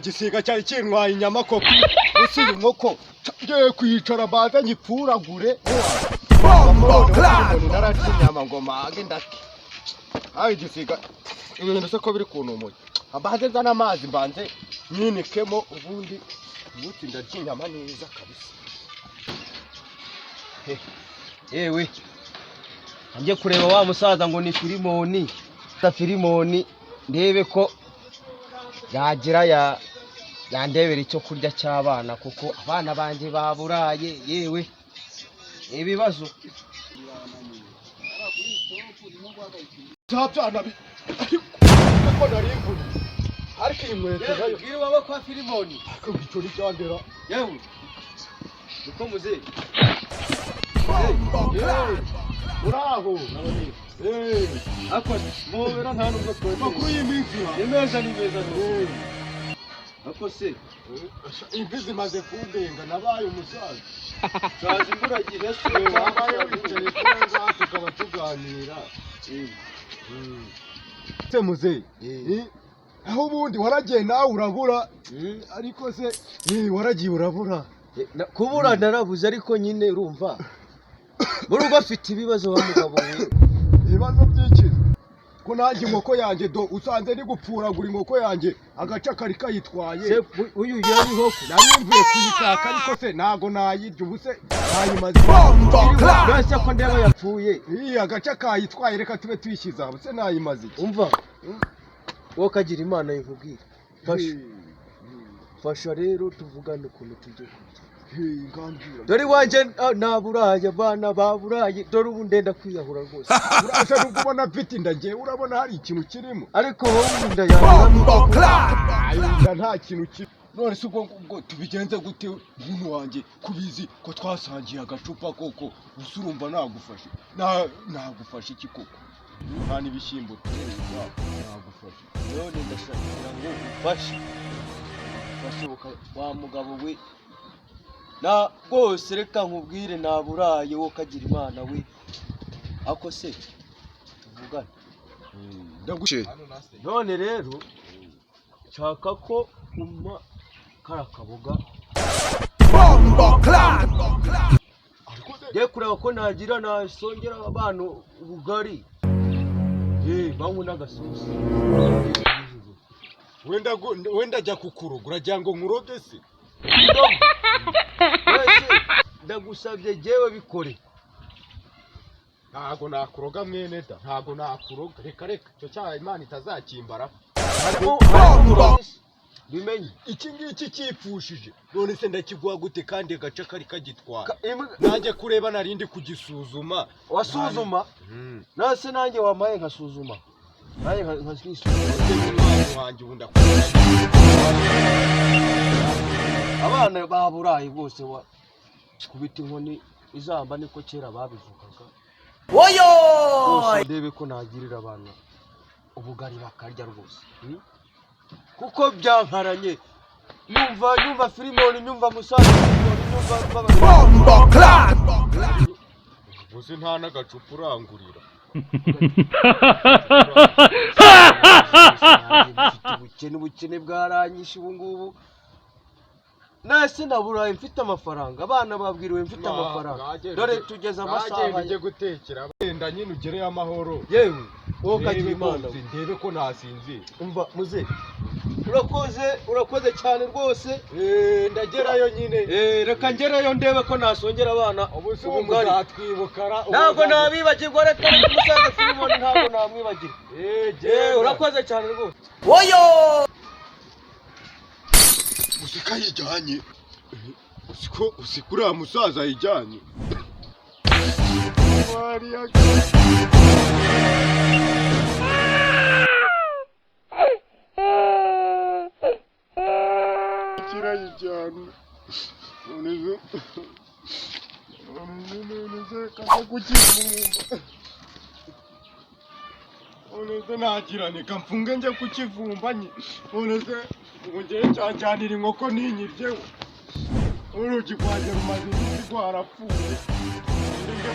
Gisiga cyari kintwaye inyama koko usi inkoko ngiye kwicara baza nyipfuragure naraciye inyama ngo mage ndake ayi gisiga ibintu se ko biri kunumuye abaze zana amazi mbanze nyinikemo ubundi ndarya inyama neza kabisa. Yewe njye kureba wa musaza ngo ni Filimoni ndebe ko yagira yandebera icyo kurya cy'abana kuko abana banje baburaye. Yewe ibibazo cyapyana ko narimbuni ariko inkweto nayo bwira baba kwa Filimoni ko bicuri cyandera. yewe uko muze uraho ako mubera nta nubwo makuru y'iminsi imeza ni meza ako se imvi zimaze kundenga nabaye umusaza cyaje imburagihe se wabaye wicaye neza tukaba tuganira se muze aho ubundi waragiye nawe urabura ariko se waragiye urabura kubura narabuze ariko nyine urumva muri ugo afite ibibazo wa mugabo we. Ibibazo by'iki ko nanjye inkoko yanjye do usanze ni gupfuragura inkoko yanjye agaca kari kayitwaye uyu yari hoko narimvuye kuyishaka ariko se nago nayirya ubuse nayimaze base ko ndeba yapfuye agaca kayitwaye reka tube tuyishyiza ubuse nayimaze umva wowe kagira Imana yivubwira fasha rero tuvugane ukuntu tujye ngambira dore wanje naburaye abana baburaye dore ubu ndenda kwiyahura rwose urasa n'ubona mfite inda ngiye urabona hari ikintu kirimo ariko wowe inda yawe nta kintu kiri none se ubwo tubigenze gute umuntu wanjye kubizi ko twasangiye agacupa koko usurumva nagufashe nagufashe iki koko nta n'ibishyimbo nagufashe none ndashaka ngo ufashe wa mugabo we na rwose reka nkubwire naburaye wo kagira Imana we ako se tuvugane none rero nshaka ko umpa karakaboga ngiye kureba ko nagira nasongera abana ubugari banywe n'agasosi wenda jya kukuroga uragira ngo nkuroge se ndagusabye jewe bikore ntago nakuroga mwene da ntago nakuroga reka cyo cyaha Imana itazakimbara bimenye iki ngiki cyipfushije none se ndakiguha gute kandi agace kari kagitwara nanjye kureba narindi kugisuzuma wasuzuma nase nanjye wamaye nkasuzuma naye nkasuzuma wanjye ubundi abana baburaye bose wa kubita inkoni izamba niko kera babivugaga ndebe ko nagirira abantu ubugari bakarya rwose kuko byankaranye nyumva Filimoni nyumva musaza nyumva bose nta n'agacupa urangurira ubukene bwaranyishe ubu ngubu nase naburaye mfite amafaranga abana babwiriwe mfite amafaranga dore tugeze amasaha njye gutekera wenda nyine ugereye amahoro yewe wowe kagira Imana ndebe ko nasinzira umva muze urakoze cyane rwose ndagerayo nyine reka ngerayo ndebe ko nasongera abana ubungari atwibukara ntabwo nabibagirwa reka umusaza Filimoni ntabwo namwibagirwa urakoze cyane rwose usika yijyanye usiko uriya musaza yijyanye kirayijyana none kaza kukivumba none se nagirane kamfunge njye kukivumba none se ngeye cyanjyanira inkoko ninyiryeho urugi rwanjye rumaze iminsi rwarapfuye njye